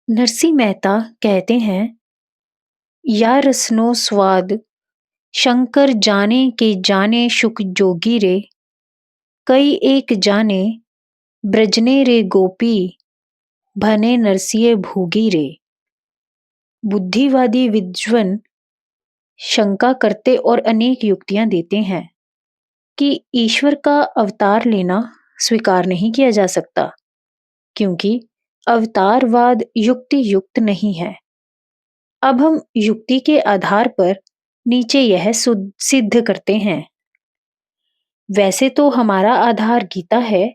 नरसिंह मेहता कहते हैं, या रसनो स्वाद शंकर जाने के जाने शुक जोगी रे, कई एक जाने ब्रजने रे गोपी, भने नरसिंह भोगी रे। बुद्धिवादी विद्वन शंका करते और अनेक युक्तियां देते हैं कि ईश्वर का अवतार लेना स्वीकार नहीं किया जा सकता, क्योंकि अवतारवाद युक्ति युक्त नहीं है। अब हम युक्ति के आधार पर नीचे यह सिद्ध करते हैं। वैसे तो हमारा आधार गीता है,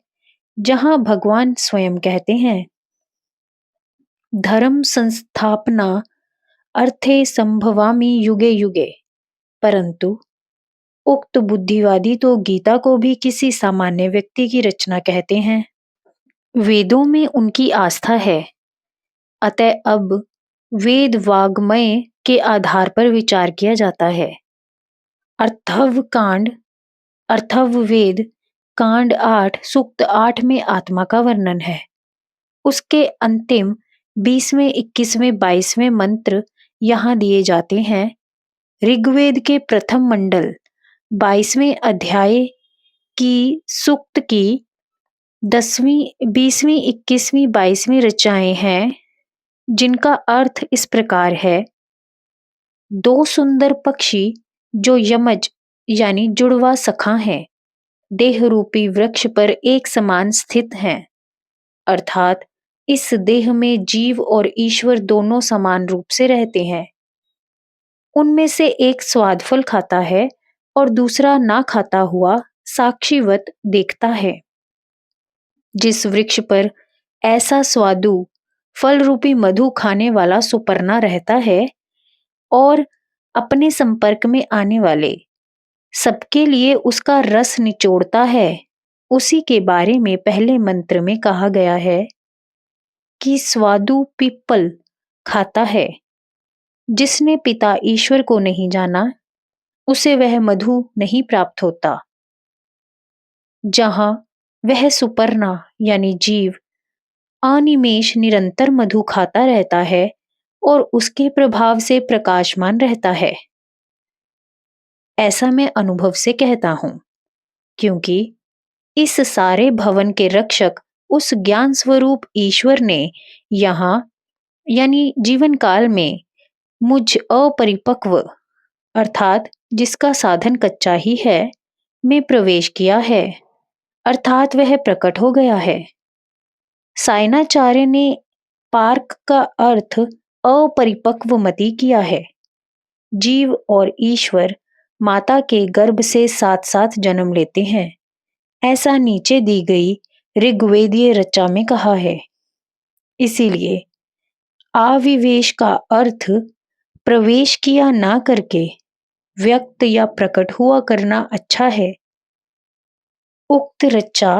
जहां भगवान स्वयं कहते हैं, धर्म संस्थापना अर्थे संभवामि युगे युगे। परंतु उक्त बुद्धिवादी तो गीता को भी किसी सामान्य व्यक्ति की रचना कहते हैं। वेदों में उनकी आस्था है, अतः अब वेद वाग्मय के आधार पर विचार किया जाता है। अर्थववेद कांड 8 सूक्त 8 में आत्मा का वर्णन है। उसके अंतिम 20वें 21वें 22वें मंत्र यहाँ दिए जाते हैं। ऋग्वेद के प्रथम मंडल 22वें अध्याय की सूक्त की 10वीं 20वीं 21वीं 22वीं ऋचाएं हैं, जिनका अर्थ इस प्रकार है। दो सुंदर पक्षी जो यमज यानी जुड़वा सखा हैं, देह रूपी वृक्ष पर एक समान स्थित हैं, अर्थात इस देह में जीव और ईश्वर दोनों समान रूप से रहते हैं। उनमें से एक स्वाद फल खाता है और दूसरा ना खाता हुआ साक्षीवत देखता है। जिस वृक्ष पर ऐसा स्वादु फल रूपी मधु खाने वाला सुपर्णा रहता है और अपने संपर्क में आने वाले सबके लिए उसका रस निचोड़ता है, उसी के बारे में पहले मंत्र में कहा गया है कि स्वादु पीपल खाता है। जिसने पिता ईश्वर को नहीं जाना, उसे वह मधु नहीं प्राप्त होता। जहां वह सुपर्णा यानी जीव अनिमेष निरंतर मधु खाता रहता है और उसके प्रभाव से प्रकाशमान रहता है। ऐसा मैं अनुभव से कहता हूं, क्योंकि इस सारे भवन के रक्षक उस ज्ञान स्वरूप ईश्वर ने यहाँ यानी जीवन काल में मुझ अपरिपक्व अर्थात जिसका साधन कच्चा ही है में प्रवेश किया है, अर्थात वह प्रकट हो गया है। सायणाचार्य ने पार्क का अर्थ अपरिपक्व मति किया है। जीव और ईश्वर माता के गर्भ से साथ साथ जन्म लेते हैं, ऐसा नीचे दी गई ऋग्वेदीय ऋचा में कहा है। इसीलिए आविवेश का अर्थ प्रवेश किया ना करके व्यक्त या प्रकट हुआ करना अच्छा है। उक्त ऋचा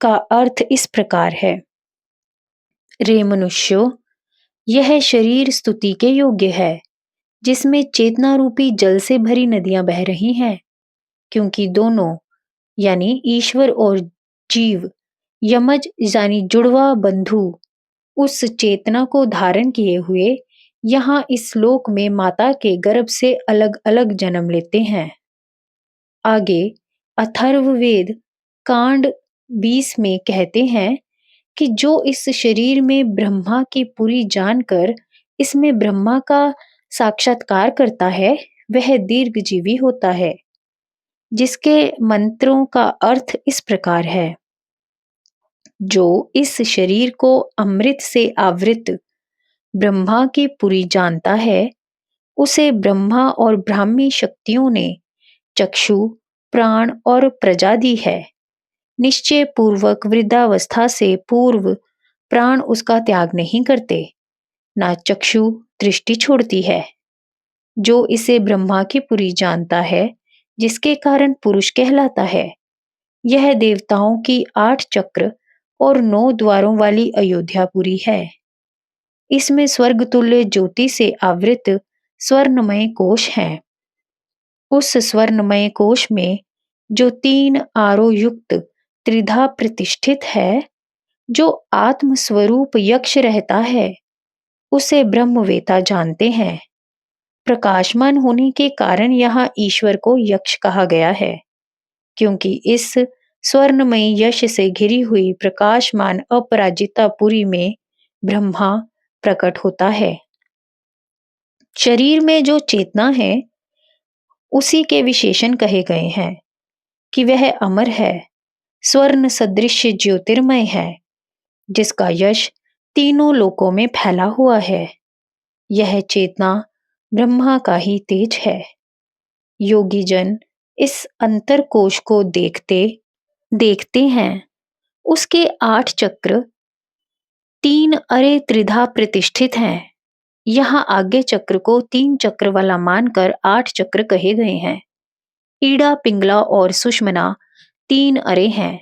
का अर्थ इस प्रकार है, रे मनुष्यों, यह शरीर स्तुति के योग्य है, जिसमें चेतना रूपी जल से भरी नदियां बह रही हैं, क्योंकि दोनों यानी ईश्वर और जीव यमज यानी जुड़वा बंधु उस चेतना को धारण किए हुए यहाँ इस लोक में माता के गर्भ से अलग अलग जन्म लेते हैं। आगे अथर्ववेद कांड 20 में कहते हैं कि जो इस शरीर में ब्रह्मा की पूरी जानकर इसमें ब्रह्मा का साक्षात्कार करता है, वह दीर्घजीवी होता है। जिसके मंत्रों का अर्थ इस प्रकार है, जो इस शरीर को अमृत से आवृत ब्रह्मा की पूरी जानता है, उसे ब्रह्मा और ब्राह्मी शक्तियों ने चक्षु प्राण और प्रजा दी है। निश्चय पूर्वक वृद्धावस्था से पूर्व प्राण उसका त्याग नहीं करते, ना चक्षु दृष्टि छोड़ती है। जो इसे ब्रह्मा की पूरी जानता है, जिसके कारण पुरुष कहलाता है। यह देवताओं की 8 चक्र और 9 द्वारों वाली अयोध्यापुरी है। इसमें स्वर्ग तुल्य ज्योति से आवृत स्वर्णमय कोश है। उस स्वर्णमय कोश में जो 3 आरो युक्त त्रिधा प्रतिष्ठित है, जो आत्म स्वरूप यक्ष रहता है उसे ब्रह्मवेता जानते हैं। प्रकाशमान होने के कारण यहाँ ईश्वर को यक्ष कहा गया है, क्योंकि इस स्वर्णमयी यश से घिरी हुई प्रकाशमान अपराजिता पुरी में ब्रह्मा प्रकट होता है। शरीर में जो चेतना है उसी के विशेषण कहे गए हैं कि वह अमर है, स्वर्ण सदृश ज्योतिर्मय है, जिसका यश तीनों लोकों में फैला हुआ है। यह चेतना ब्रह्मा का ही तेज है। योगी जन इस अंतर कोश को देखते देखते हैं। उसके 8 चक्र 3 अरे त्रिधा प्रतिष्ठित हैं। यहाँ आज्ञा चक्र को 3 चक्र वाला मानकर 8 चक्र कहे गए हैं। ईड़ा, पिंगला और सुषमना 3 अरे हैं,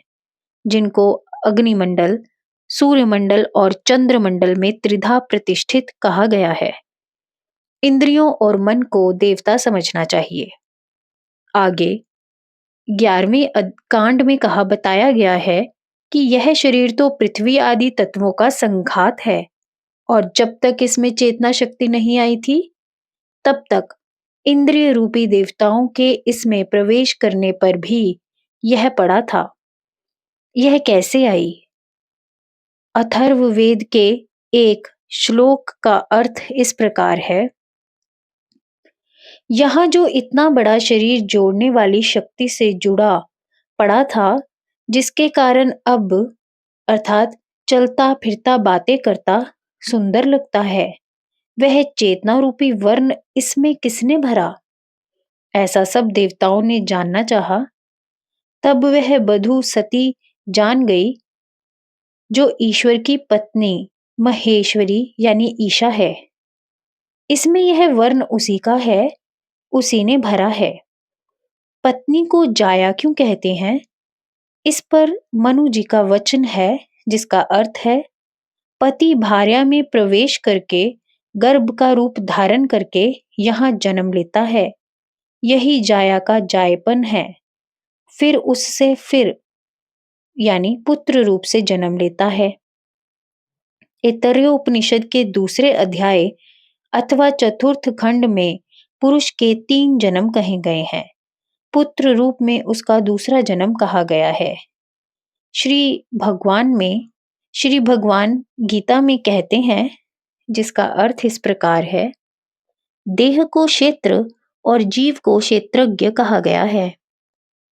जिनको अग्निमंडल, सूर्यमंडल और चंद्रमंडल में त्रिधा प्रतिष्ठित कहा गया है। इंद्रियों और मन को देवता समझना चाहिए। आगे 11वें कांड में कहा बताया गया है कि यह शरीर तो पृथ्वी आदि तत्वों का संघात है, और जब तक इसमें चेतना शक्ति नहीं आई थी तब तक इंद्रिय रूपी देवताओं के इसमें प्रवेश करने पर भी यह पड़ा था। यह कैसे आई? अथर्ववेद के एक श्लोक का अर्थ इस प्रकार है। यहाँ जो इतना बड़ा शरीर जोड़ने वाली शक्ति से जुड़ा पड़ा था, जिसके कारण अब अर्थात चलता फिरता बातें करता सुंदर लगता है, वह चेतना रूपी वर्ण इसमें किसने भरा? ऐसा सब देवताओं ने जानना चाहा। तब वह बधू सती जान गई, जो ईश्वर की पत्नी महेश्वरी यानी ईशा है। इसमें यह वर्ण उसी का है, उसी ने भरा है। पत्नी को जाया क्यों कहते हैं? इस पर मनु जी का वचन है, जिसका अर्थ है पति भार्या में प्रवेश करके गर्भ का रूप धारण करके यहाँ जन्म लेता है। यही जाया का जायपन है। फिर उससे फिर यानी पुत्र रूप से जन्म लेता है। ऐतरेयोपनिषद के दूसरे अध्याय अथवा चतुर्थ खंड में पुरुष के 3 जन्म कहे गए हैं। पुत्र रूप में उसका दूसरा जन्म कहा गया है। श्री भगवान गीता में कहते हैं, जिसका अर्थ इस प्रकार है। देह को क्षेत्र और जीव को क्षेत्रज्ञ कहा गया है,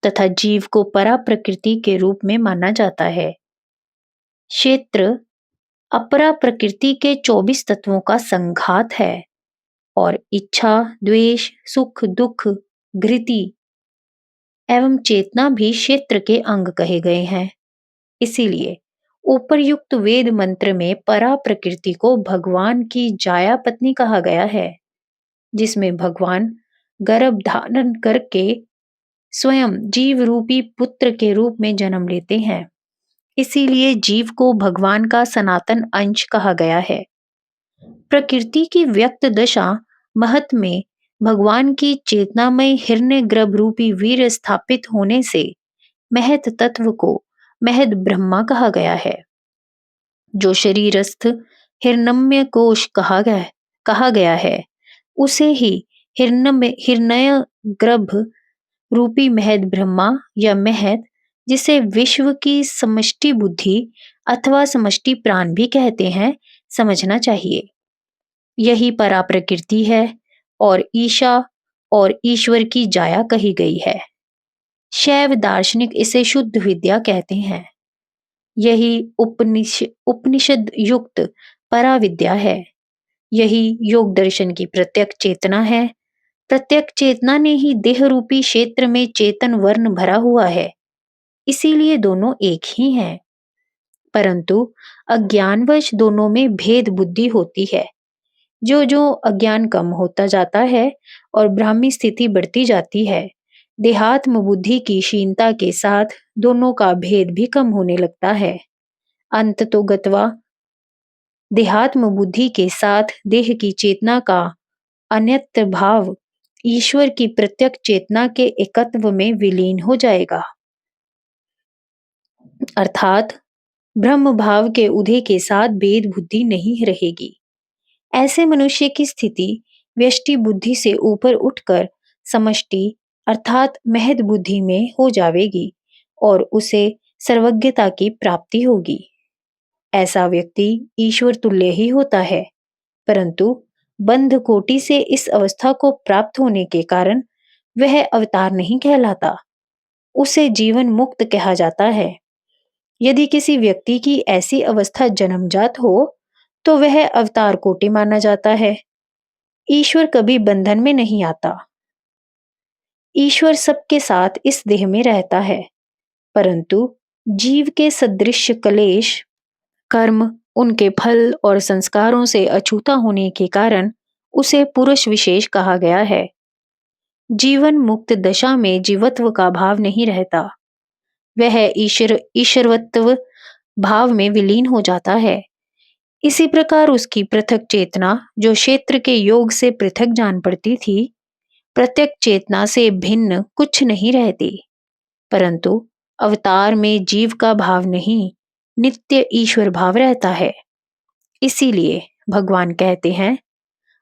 तथा जीव को परा प्रकृति के रूप में माना जाता है। क्षेत्र अपरा प्रकृति के 24 तत्वों का संघात है, और इच्छा, द्वेष, सुख, दुख, घृति एवं चेतना भी क्षेत्र के अंग कहे गए हैं। इसीलिए ऊपरयुक्त वेद मंत्र में परा प्रकृति को भगवान की जाया पत्नी कहा गया है, जिसमें भगवान गर्भ धारण करके स्वयं जीव रूपी पुत्र के रूप में जन्म लेते हैं। इसीलिए जीव को भगवान का सनातन अंश कहा गया है। प्रकृति की व्यक्त दशा महत में भगवान की चेतनामय हिरण्य गर्भ रूपी वीर स्थापित होने से महत तत्व को महद ब्रह्मा कहा गया है। जो शरीरस्थ हिरण्मय कोश कहा गया है, उसे ही हिरण्य गर्भ रूपी महद ब्रह्मा या महद, जिसे विश्व की समष्टि बुद्धि अथवा समष्टि प्राण भी कहते हैं, समझना चाहिए। यही परा प्रकृति है और ईशा और ईश्वर की जाया कही गई है। शैव दार्शनिक इसे शुद्ध विद्या कहते हैं। यही उपनिषद युक्त परा विद्या है। यही योग दर्शन की प्रत्यक्ष चेतना है। प्रत्यक्ष चेतना ने ही देह रूपी क्षेत्र में चेतन वर्ण भरा हुआ है। इसीलिए दोनों एक ही हैं, परंतु अज्ञानवश दोनों में भेद बुद्धि होती है। जो जो अज्ञान कम होता जाता है और ब्राह्मी स्थिति बढ़ती जाती है, देहात्म बुद्धि की क्षीणता के साथ दोनों का भेद भी कम होने लगता है। अंत तो गत्वा देहात्म बुद्धि के साथ देह की चेतना का अन्यत्र भाव ईश्वर की प्रत्यक्ष चेतना के एकत्व में विलीन हो जाएगा। अर्थात ब्रह्म भाव के उदय के साथ भेद बुद्धि नहीं रहेगी। ऐसे मनुष्य की स्थिति व्यष्टि बुद्धि से ऊपर उठकर समष्टि अर्थात महद बुद्धि में हो जाएगी और उसे सर्वज्ञता की प्राप्ति होगी। ऐसा व्यक्ति ईश्वर तुल्य ही होता है, परंतु बंध कोटि से इस अवस्था को प्राप्त होने के कारण वह अवतार नहीं कहलाता, उसे जीवन मुक्त कहा जाता है। यदि किसी व्यक्ति की ऐसी अवस्था जन्मजात हो तो वह अवतार कोटि माना जाता है। ईश्वर कभी बंधन में नहीं आता। ईश्वर सबके साथ इस देह में रहता है, परंतु जीव के सदृश कलेश कर्म उनके फल और संस्कारों से अछूता होने के कारण उसे पुरुष विशेष कहा गया है। जीवन मुक्त दशा में जीवत्व का भाव नहीं रहता, वह ईश्वरत्व भाव में विलीन हो जाता है। इसी प्रकार उसकी पृथक चेतना जो क्षेत्र के योग से पृथक जान पड़ती थी, प्रत्यक चेतना से भिन्न कुछ नहीं रहती, परंतु अवतार में जीव का भाव नहीं, नित्य ईश्वर भाव रहता है। इसीलिए भगवान कहते हैं,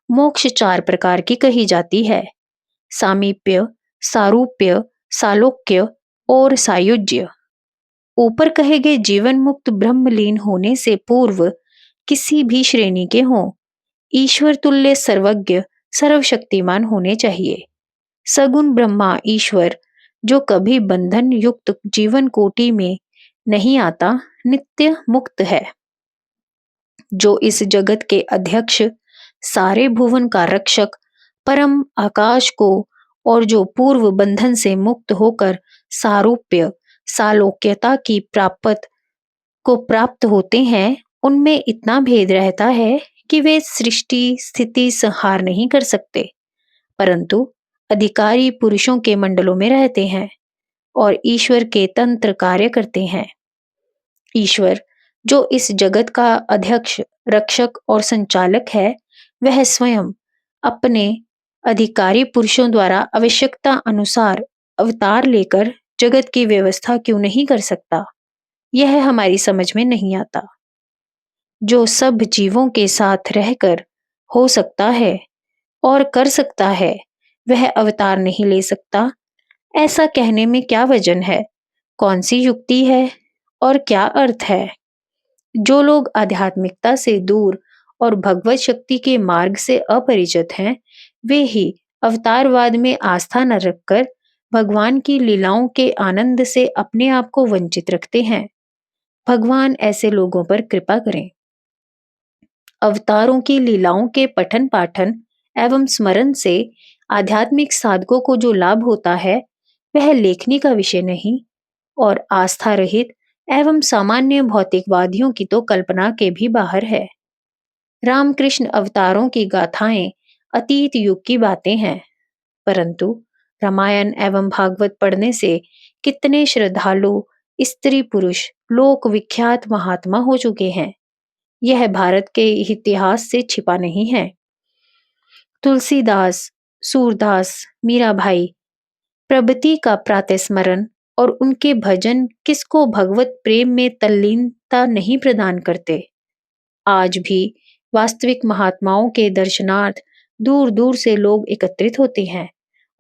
मोक्ष 4 प्रकार की कही जाती है: सामीप्य, सारूप्य, सालोक्य और सायुज्य। ऊपर कहे गए जीवन मुक्त ब्रह्मलीन होने से पूर्व किसी भी श्रेणी के हों, ईश्वर तुल्य सर्वज्ञ सर्वशक्तिमान होने चाहिए। सगुण ब्रह्मा ईश्वर जो कभी बंधन युक्त जीवन कोटि में नहीं आता, नित्य मुक्त है। जो इस जगत के अध्यक्ष, सारे भुवन का रक्षक, परम आकाश को और जो पूर्व बंधन से मुक्त होकर सारूप्य सालोक्यता की प्राप्त होते हैं, उनमें इतना भेद रहता है कि वे सृष्टि स्थिति संहार नहीं कर सकते, परंतु अधिकारी पुरुषों के मंडलों में रहते हैं और ईश्वर के तंत्र कार्य करते हैं। ईश्वर जो इस जगत का अध्यक्ष, रक्षक और संचालक है, वह स्वयं अपने अधिकारी पुरुषों द्वारा आवश्यकता अनुसार अवतार लेकर जगत की व्यवस्था क्यों नहीं कर सकता, यह हमारी समझ में नहीं आता। जो सब जीवों के साथ रहकर हो सकता है और कर सकता है, वह अवतार नहीं ले सकता, ऐसा कहने में क्या वजन है, कौन सी युक्ति है और क्या अर्थ है? जो लोग आध्यात्मिकता से दूर और भगवत शक्ति के मार्ग से अपरिचित हैं, वे ही अवतारवाद में आस्था न रखकर भगवान की लीलाओं के आनंद से अपने आप को वंचित रखते हैं। भगवान ऐसे लोगों पर कृपा करें। अवतारों की लीलाओं के पठन पाठन एवं स्मरण से आध्यात्मिक साधकों को जो लाभ होता है, वह लेखनी का विषय नहीं और आस्था रहित एवं सामान्य भौतिकवादियों की तो कल्पना के भी बाहर है। रामकृष्ण अवतारों की गाथाएं अतीत युग की बातें हैं, परंतु रामायण एवं भागवत पढ़ने से कितने श्रद्धालु स्त्री पुरुष लोक विख्यात महात्मा हो चुके हैं, यह भारत के इतिहास से छिपा नहीं है। तुलसीदास, सूरदास, मीराभाई प्रभृति का प्रातः स्मरण और उनके भजन किसको भगवत प्रेम में तल्लीनता नहीं प्रदान करते। आज भी वास्तविक महात्माओं के दर्शनार्थ दूर दूर से लोग एकत्रित होते हैं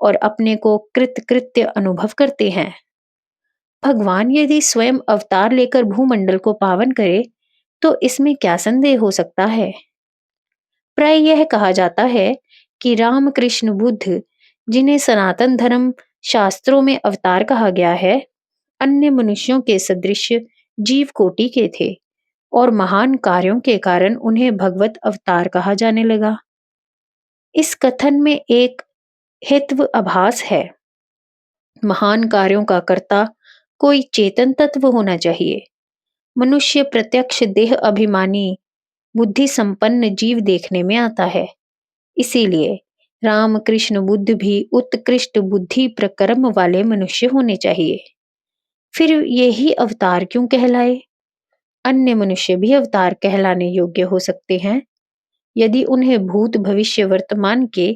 और अपने को कृत्य अनुभव करते हैं। भगवान यदि स्वयं अवतार लेकर भूमंडल को पावन करे तो इसमें क्या संदेह हो सकता है। प्राय यह कहा जाता है कि रामकृष्ण बुद्ध, जिन्हें सनातन धर्म शास्त्रों में अवतार कहा गया है, अन्य मनुष्यों के सदृश जीव कोटि के थे और महान कार्यों के कारण उन्हें भगवत अवतार कहा जाने लगा। इस कथन में एक हेतु आभास है। महान कार्यों का कर्ता कोई चेतन तत्व होना चाहिए। मनुष्य प्रत्यक्ष देह अभिमानी बुद्धि संपन्न जीव देखने में आता है, इसीलिए रामकृष्ण बुद्ध भी उत्कृष्ट बुद्धि प्रक्रम वाले मनुष्य होने चाहिए। फिर यही अवतार क्यों कहलाए? अन्य मनुष्य भी अवतार कहलाने योग्य हो सकते हैं। यदि उन्हें भूत भविष्य वर्तमान के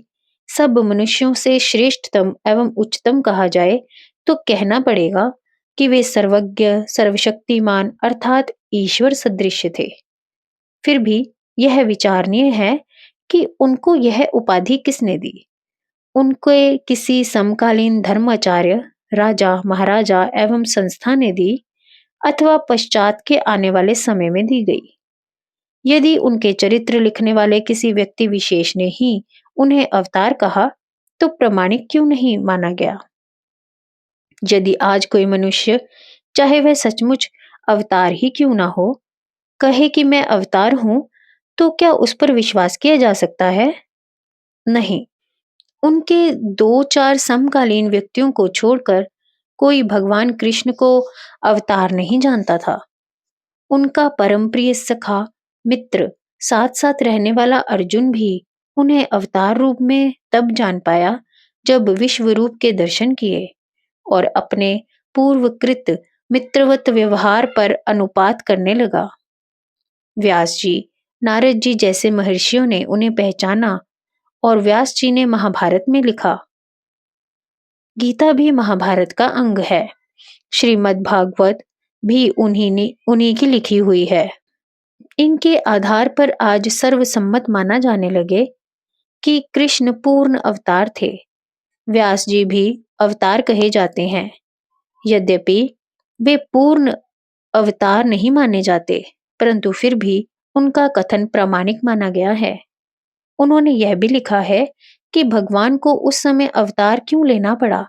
सब मनुष्यों से श्रेष्ठतम एवं उच्चतम कहा जाए तो कहना पड़ेगा कि वे सर्वज्ञ, सर्वशक्तिमान अर्थात ईश्वर सदृश थे। फिर भी यह विचारणीय है कि उनको यह उपाधि किसने दी। उनके किसी समकालीन धर्माचार्य, राजा, महाराजा एवं संस्था ने दी, अथवा पश्चात के आने वाले समय में दी गई। यदि उनके चरित्र लिखने वाले किसी व्यक्ति विशेष ने ही उन्हें अवतार कहा, तो प्रामाणिक क्यों नहीं माना गया। यदि आज कोई मनुष्य, चाहे वह सचमुच अवतार ही क्यों ना हो, कहे कि मैं अवतार हूं, तो क्या उस पर विश्वास किया जा सकता है? नहीं। उनके दो चार समकालीन व्यक्तियों को छोड़कर कोई भगवान कृष्ण को अवतार नहीं जानता था। उनका परम प्रिय सखा, मित्र, साथ साथ रहने वाला अर्जुन भी उन्हें अवतार रूप में तब जान पाया जब विश्व रूप के दर्शन किए और अपने पूर्वकृत मित्रवत व्यवहार पर अनुपात करने लगा। व्यास जी, नारद जी जैसे महर्षियों ने उन्हें पहचाना और व्यास जी ने महाभारत में लिखा। गीता भी महाभारत का अंग है। श्रीमद् भागवत भी उन्हीं की लिखी हुई है। इनके आधार पर आज सर्वसम्मत माना जाने लगे कि कृष्ण पूर्ण अवतार थे। व्यास जी भी अवतार कहे जाते हैं। यद्यपि वे पूर्ण अवतार नहीं माने जाते, परंतु फिर भी उनका कथन प्रामाणिक माना गया है। उन्होंने यह भी लिखा है कि भगवान को उस समय अवतार क्यों लेना पड़ा।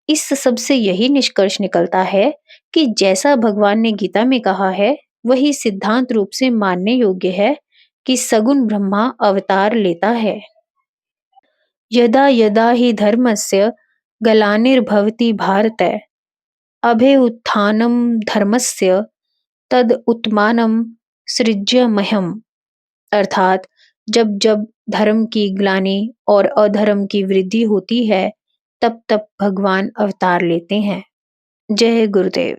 इस सब से यही निष्कर्ष निकलता है कि जैसा भगवान ने गीता में कहा है, वही सिद्धांत रूप से मानने योग्य है कि सगुण ब्रह्मा अवतार लेता है। यदा यदा हि धर्मस्य ग्लानिर्भवति भारत, अभ्युत्थानं धर्मस्य तद उत्थानं सृज्यमहम्। अर्थात जब जब धर्म की ग्लानि और अधर्म की वृद्धि होती है, तब तब भगवान अवतार लेते हैं। जय गुरुदेव।